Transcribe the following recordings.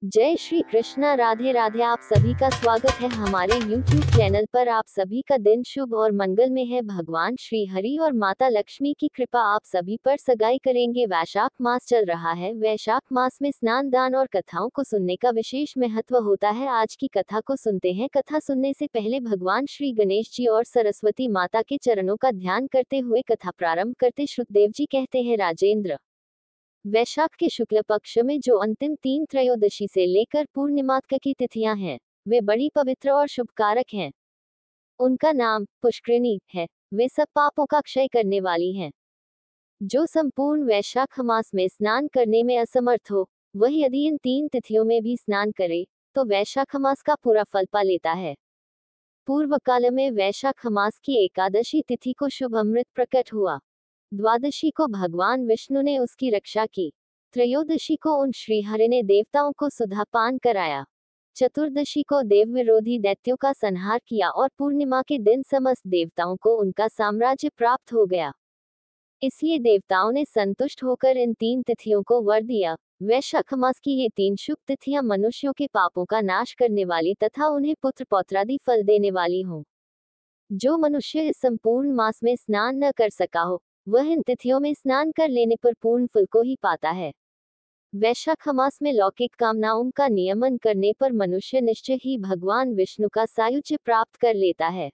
जय श्री कृष्णा। राधे राधे। आप सभी का स्वागत है हमारे YouTube चैनल पर। आप सभी का दिन शुभ और मंगल में है। भगवान श्री हरि और माता लक्ष्मी की कृपा आप सभी पर सगाई करेंगे। वैशाख मास चल रहा है। वैशाख मास में स्नान दान और कथाओं को सुनने का विशेष महत्व होता है। आज की कथा को सुनते हैं। कथा सुनने से पहले भगवान श्री गणेश जी और सरस्वती माता के चरणों का ध्यान करते हुए कथा प्रारंभ करते श्रुतदेव जी कहते हैं, राजेंद्र, वैशाख के शुक्ल पक्ष में जो अंतिम तीन त्रयोदशी से लेकर पूर्णिमा तक की तिथियां हैं, वे बड़ी पवित्र और शुभकारक हैं। उनका नाम पुष्करिणी है। वे सब पापों का क्षय करने वाली हैं। जो संपूर्ण वैशाख मास में स्नान करने में असमर्थ हो, वह यदि इन तीन तिथियों में भी स्नान करे, तो वैशाख मास का पूरा फल पा लेता है। पूर्व काल में वैशाख मास की एकादशी तिथि को शुभ अमृत प्रकट हुआ। द्वादशी को भगवान विष्णु ने उसकी रक्षा की। त्रयोदशी को उन श्रीहरि ने देवताओं को सुधा पान कराया। चतुर्दशी को देव विरोधी दैत्यों का संहार किया और पूर्णिमा के दिन समस्त देवताओं को उनका साम्राज्य प्राप्त हो गया। इसलिए देवताओं ने संतुष्ट होकर इन तीन तिथियों को वर दिया। वैशाख मास की ये तीन शुभ तिथियां मनुष्यों के पापों का नाश करने वाली तथा उन्हें पुत्र पौत्रादि फल देने वाली हों। जो मनुष्य इस संपूर्ण मास में स्नान न कर सका हो, वह इन तिथियों में स्नान कर लेने पर पूर्ण फल को ही पाता है। वैशाख मास में लौकिक कामनाओं का नियमन करने पर मनुष्य निश्चय ही भगवान विष्णु का सायुज्य प्राप्त कर लेता है।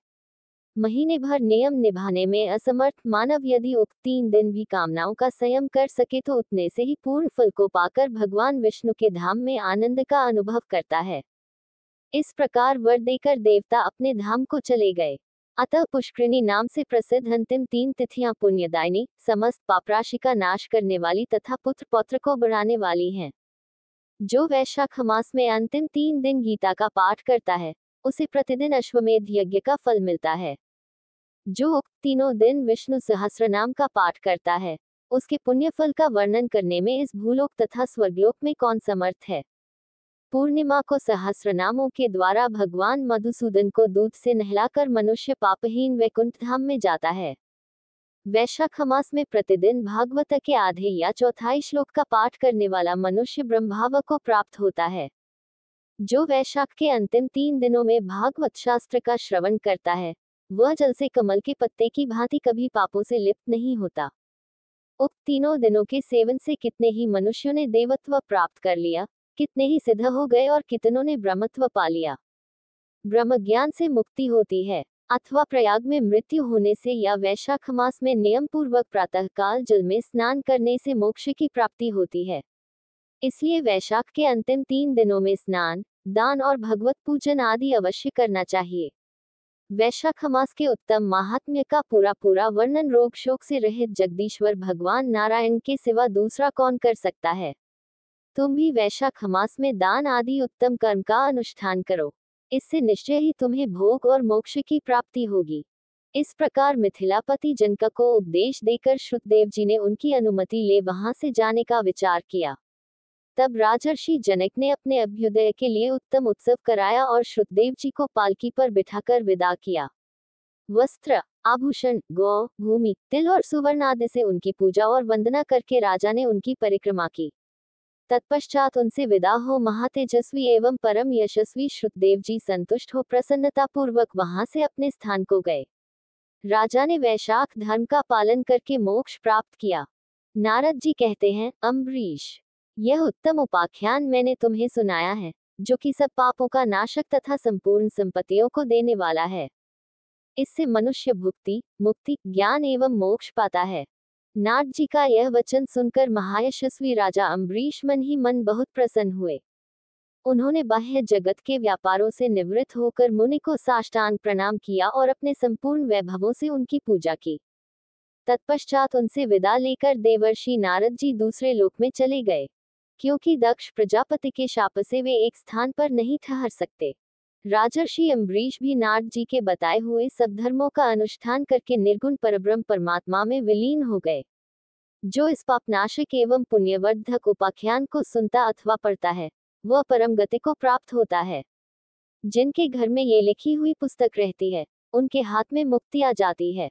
महीने भर नियम निभाने में असमर्थ मानव यदि उक्त 3 दिन भी कामनाओं का संयम कर सके तो उतने से ही पूर्ण फल को पाकर भगवान विष्णु के धाम में आनंद का अनुभव करता है। इस प्रकार वर देकर देवता अपने धाम को चले गए। अतः पुष्करिणी नाम से प्रसिद्ध अंतिम 3 तिथियां पुण्यदायिनी, समस्त पापराशि का नाश करने वाली तथा पुत्र पौत्र को बढ़ाने वाली हैं। जो वैशाख मास में अंतिम 3 दिन गीता का पाठ करता है, उसे प्रतिदिन अश्वमेध यज्ञ का फल मिलता है। जो उक्त तीनों दिन विष्णु सहस्रनाम का पाठ करता है, उसके पुण्य फल का वर्णन करने में इस भूलोक तथा स्वर्गलोक में कौन समर्थ है। पूर्णिमा को सहस्रनामों के द्वारा भगवान मधुसूदन को दूध से नहलाकर मनुष्य पापहीन वैकुंठ धाम में जाता है। वैशाख मास में प्रतिदिन भागवत के आधे या चौथाई श्लोक का पाठ करने वाला मनुष्य ब्रह्मभाव को प्राप्त होता है। जो वैशाख के अंतिम 3 दिनों में भागवत शास्त्र का श्रवण करता है, वह जल से कमल के पत्ते की भांति कभी पापों से लिप्त नहीं होता। उक्त तीनों दिनों के सेवन से कितने ही मनुष्यों ने देवत्व प्राप्त कर लिया, कितने ही सिद्ध हो गए और कितनों ने ब्रह्मत्व पा लिया। ब्रह्म ज्ञान से मुक्ति होती है, अथवा प्रयाग में मृत्यु होने से या वैशाख मास में नियम पूर्वक प्रातःकाल जल में स्नान करने से मोक्ष की प्राप्ति होती है। इसलिए वैशाख के अंतिम 3 दिनों में स्नान, दान और भगवत पूजन आदि अवश्य करना चाहिए। वैशाख मास के उत्तम महात्म्य का पूरा वर्णन रोग शोक से रहित जगदीश्वर भगवान नारायण के सिवा दूसरा कौन कर सकता है। तुम भी वैशाख मास में दान आदि उत्तम कर्म का अनुष्ठान करो। इससे निश्चय ही तुम्हें भोग और मोक्ष की प्राप्ति होगी। इस प्रकार मिथिलापति जनक को उपदेश देकर श्रुतदेव जी ने उनकी अनुमति ले वहां से जाने का विचार किया। तब राजर्षि जनक ने अपने अभ्युदय के लिए उत्तम उत्सव कराया और श्रुतदेव जी को पालकी पर बिठाकर विदा किया। वस्त्र, आभूषण, गौ, भूमि, तिल और सुवर्ण आदि से उनकी पूजा और वंदना करके राजा ने उनकी परिक्रमा की। तत्पश्चात उनसे विदा हो महातेजस्वी एवं परम यशस्वी श्रुतदेव जी संतुष्ट हो प्रसन्नता पूर्वक वहां से अपने स्थान को गए। राजा ने वैशाख धर्म का पालन करके मोक्ष प्राप्त किया। नारद जी कहते हैं, अम्बरीश, यह उत्तम उपाख्यान मैंने तुम्हें सुनाया है, जो कि सब पापों का नाशक तथा संपूर्ण संपत्तियों को देने वाला है। इससे मनुष्य भुक्ति, मुक्ति, ज्ञान एवं मोक्ष पाता है। नारद जी का यह वचन सुनकर महायशस्वी राजा अम्बरीश मन ही मन बहुत प्रसन्न हुए। उन्होंने बाह्य जगत के व्यापारों से निवृत्त होकर मुनि को साष्टांग प्रणाम किया और अपने संपूर्ण वैभवों से उनकी पूजा की। तत्पश्चात उनसे विदा लेकर देवर्षि नारद जी दूसरे लोक में चले गए, क्योंकि दक्ष प्रजापति के शाप से वे एक स्थान पर नहीं ठहर सकते। राजर्षि अम्बरीश भी नारद जी के बताए हुए सब धर्मों का अनुष्ठान करके निर्गुण परब्रह्म परमात्मा में विलीन हो गए। जो इस पापनाशक एवं पुण्यवर्धक उपाख्यान को सुनता अथवा पढ़ता है, वह परम गति को प्राप्त होता है। जिनके घर में ये लिखी हुई पुस्तक रहती है, उनके हाथ में मुक्ति आ जाती है।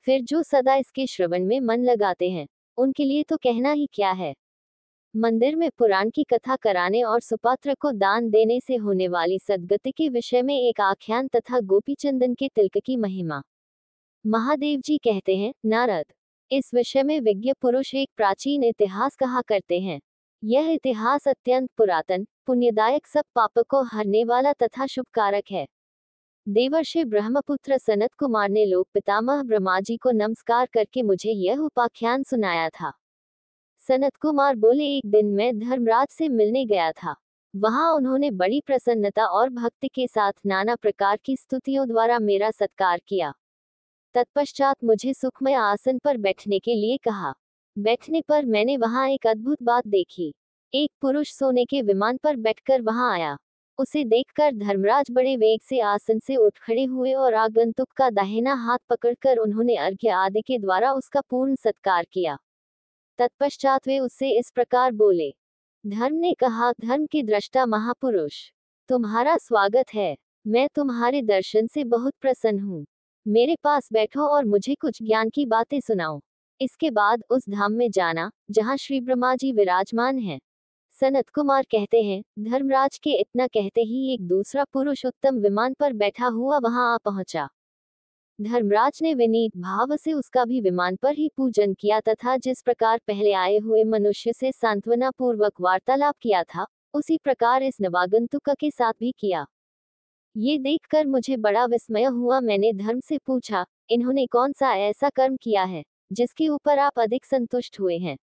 फिर जो सदा इसके श्रवण में मन लगाते हैं, उनके लिए तो कहना ही क्या है। मंदिर में पुराण की कथा कराने और सुपात्र को दान देने से होने वाली सद्गति के विषय में एक आख्यान तथा गोपीचंदन के तिलक की महिमा। महादेव जी कहते हैं, नारद, इस विषय में विज्ञ पुरुष एक प्राचीन इतिहास कहा करते हैं। यह इतिहास अत्यंत पुरातन, पुण्यदायक, सब पाप को हरने वाला तथा शुभकारक है। देवर्षि ब्रह्मपुत्र सनत कुमार ने लोक पितामह ब्रह्मा जी को नमस्कार करके मुझे यह उपाख्यान सुनाया था। सनत कुमार बोले, एक दिन मैं धर्मराज से मिलने गया था। वहां उन्होंने बड़ी प्रसन्नता और भक्ति के साथ नाना प्रकार की स्तुतियों द्वारा मेरा सत्कार किया। तत्पश्चात मुझे सुखमय आसन पर बैठने के लिए कहा। बैठने पर मैंने वहां एक अद्भुत बात देखी। एक पुरुष सोने के विमान पर बैठकर वहां आया। उसे देखकर धर्मराज बड़े वेग से आसन से उठ खड़े हुए और आगंतुक का दाहिना हाथ पकड़कर उन्होंने अर्घ्य आदि के द्वारा उसका पूर्ण सत्कार किया। तत्पश्चात वे उससे इस प्रकार बोले। धर्म ने कहा, धर्म के दृष्टा महापुरुष, तुम्हारा स्वागत है। मैं तुम्हारे दर्शन से बहुत प्रसन्न हूँ। मेरे पास बैठो और मुझे कुछ ज्ञान की बातें सुनाओ। इसके बाद उस धाम में जाना जहाँ श्री ब्रह्मा जी विराजमान हैं। सनत कुमार कहते हैं, धर्मराज के इतना कहते ही एक दूसरा पुरुष उत्तम विमान पर बैठा हुआ वहां आ पहुंचा। धर्मराज ने विनीत भाव से उसका भी विमान पर ही पूजन किया तथा जिस प्रकार पहले आए हुए मनुष्य से सांत्वना पूर्वक वार्तालाप किया था, उसी प्रकार इस नवागंतुक के साथ भी किया। ये देखकर मुझे बड़ा विस्मय हुआ। मैंने धर्म से पूछा, इन्होंने कौन सा ऐसा कर्म किया है जिसके ऊपर आप अधिक संतुष्ट हुए हैं?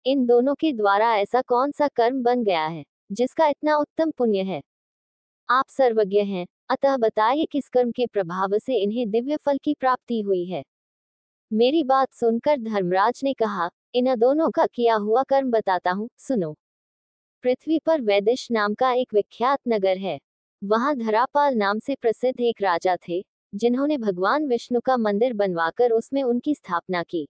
इन दोनों के द्वारा ऐसा कौन सा कर्म बन गया है जिसका इतना उत्तम पुण्य है? आप सर्वज्ञ हैं, अतः बताइए किस कर्म के प्रभाव से इन्हें दिव्य फल की प्राप्ति हुई है। मेरी बात सुनकर धर्मराज ने कहा, इन दोनों का किया हुआ कर्म बताता हूँ, सुनो। पृथ्वी पर वैदिश नाम का एक विख्यात नगर है। वहां धरापाल नाम से प्रसिद्ध एक राजा थे, जिन्होंने भगवान विष्णु का मंदिर बनवाकर उसमें उनकी स्थापना की।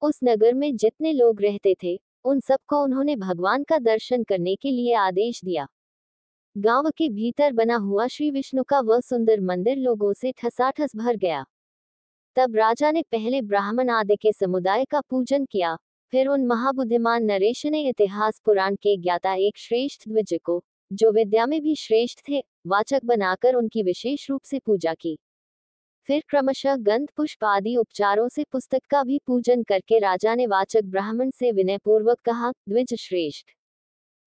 उस नगर में जितने लोग रहते थे, उन सबको उन्होंने भगवान का दर्शन करने के लिए आदेश दिया। गांव के भीतर बना हुआ श्री विष्णु का वह सुंदर मंदिर लोगों से ठसाठस भर गया। तब राजा ने पहले ब्राह्मण आदि के समुदाय का पूजन किया, फिर उन महाबुद्धिमान नरेश ने इतिहास पुराण के ज्ञाता एक श्रेष्ठ द्विज को, जो विद्या में भी श्रेष्ठ थे, वाचक बनाकर उनकी विशेष रूप से पूजा की। फिर क्रमशः गंध पुष्प आदि उपचारों से पुस्तक का भी पूजन करके राजा ने वाचक ब्राह्मण से विनयपूर्वक कहा, द्विज श्रेष्ठ,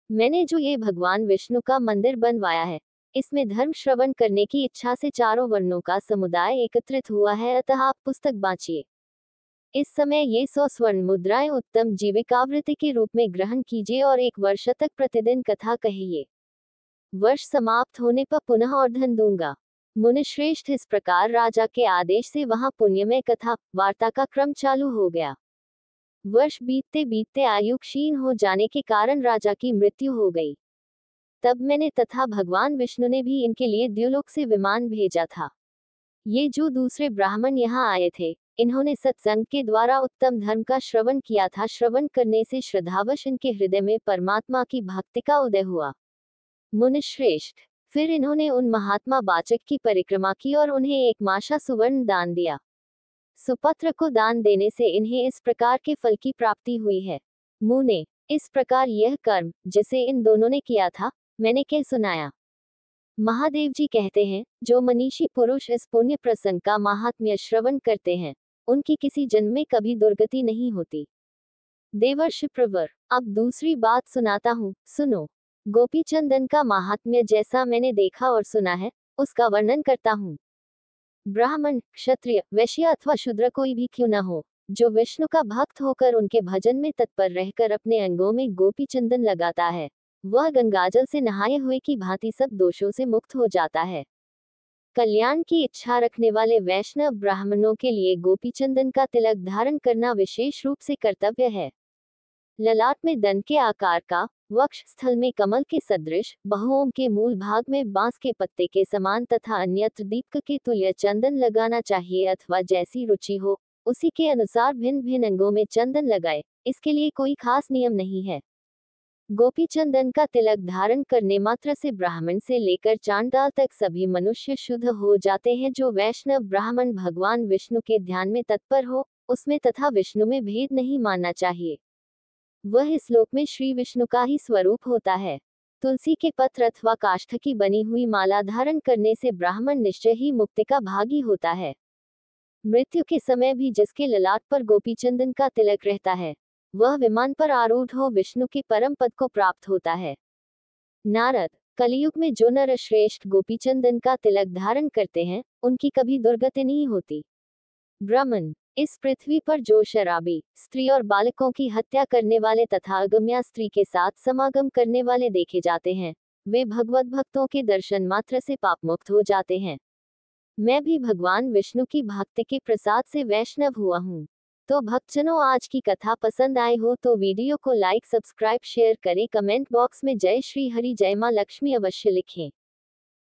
मैंने जो ये भगवान विष्णु का मंदिर बनवाया है, इसमें धर्म श्रवण करने की इच्छा से चारों वर्णों का समुदाय एकत्रित हुआ है, अतः आप पुस्तक बांचिए। इस समय ये 100 स्वर्ण मुद्राएं उत्तम जीविकावृत्ति के रूप में ग्रहण कीजिए और 1 वर्ष तक प्रतिदिन कथा कहिए। वर्ष समाप्त होने पर पुनः और धन दूंगा। मुनिश्रेष्ठ, इस प्रकार राजा के आदेश से वहां पुण्यमय कथा वार्ता का क्रम चालू हो गया। वर्ष बीतते बीतते आयु क्षीण हो जाने के कारण राजा की मृत्यु हो गई। तब मैंने तथा भगवान विष्णु ने भी इनके लिए द्युलोक से विमान भेजा था। ये जो दूसरे ब्राह्मण यहाँ आए थे, इन्होंने सत्संग के द्वारा उत्तम धर्म का श्रवण किया था। श्रवण करने से श्रद्धावश इनके हृदय में परमात्मा की भक्ति का उदय हुआ। मुनिश्रेष्ठ, फिर इन्होंने उन महात्मा वाचक की परिक्रमा की और उन्हें 1 माशा सुवर्ण दान दिया। सुपत्र को दान देने से इन्हें इस प्रकार के फल की प्राप्ति हुई है। मुने, इस प्रकार यह कर्म जिसे इन दोनों ने किया था, मैंने कह सुनाया। महादेव जी कहते हैं, जो मनीषी पुरुष इस पुण्य प्रसंग का महात्म्य श्रवण करते हैं, उनकी किसी जन्म में कभी दुर्गति नहीं होती। देवर्षि प्रवर, अब दूसरी बात सुनाता हूँ, सुनो। गोपीचंदन का महात्म्य जैसा मैंने देखा और सुना है, उसका वर्णन करता हूँ। ब्राह्मण, क्षत्रिय, वैश्य अथवा शूद्र कोई भी क्यों न हो, जो विष्णु का भक्त होकर उनके भजन में तत्पर रहकर अपने अंगों में गोपी चंदन लगाता है, वह गंगाजल से नहाए हुए की भांति सब दोषों से मुक्त हो जाता है। कल्याण की इच्छा रखने वाले वैष्णव ब्राह्मणों के लिए गोपी चंदन का तिलक धारण करना विशेष रूप से कर्तव्य है। ललाट में दंड के आकार का, वक्ष स्थल में कमल के सदृश, बहुओं के मूल भाग में बांस के पत्ते के समान तथा अन्यत्र दीपक के तुल्य चंदन लगाना चाहिए, अथवा जैसी रुचि हो उसी के अनुसार भिन्न भिन्न अंगों में चंदन लगाए। इसके लिए कोई खास नियम नहीं है। गोपी चंदन का तिलक धारण करने मात्र से ब्राह्मण से लेकर चांडाल तक सभी मनुष्य शुद्ध हो जाते हैं। जो वैष्णव ब्राह्मण भगवान विष्णु के ध्यान में तत्पर हो, उसमें तथा विष्णु में भेद नहीं मानना चाहिए। वह इस लोक में श्री विष्णु का ही स्वरूप होता है। तुलसी के पत्र अथवा काष्ठ की बनी हुई माला धारण करने से ब्राह्मण निश्चय ही मुक्ति का भागी होता है। मृत्यु के समय भी जिसके ललाट पर गोपीचंदन का तिलक रहता है, वह विमान पर आरूढ़ हो विष्णु के परम पद को प्राप्त होता है। नारद, कलयुग में जो नर श्रेष्ठ गोपीचंदन का तिलक धारण करते हैं, उनकी कभी दुर्गति नहीं होती। ब्राह्मण, इस पृथ्वी पर जो शराबी, स्त्री और बालकों की हत्या करने वाले तथा अगम्या स्त्री के साथ समागम करने वाले देखे जाते हैं, वे भगवत भक्तों के दर्शन मात्र से पाप मुक्त हो जाते हैं। मैं भी भगवान विष्णु की भक्ति के प्रसाद से वैष्णव हुआ हूँ। तो भक्तजनों, आज की कथा पसंद आए हो तो वीडियो को लाइक, सब्सक्राइब, शेयर करें। कमेंट बॉक्स में जय श्री हरि, जय मां लक्ष्मी अवश्य लिखें।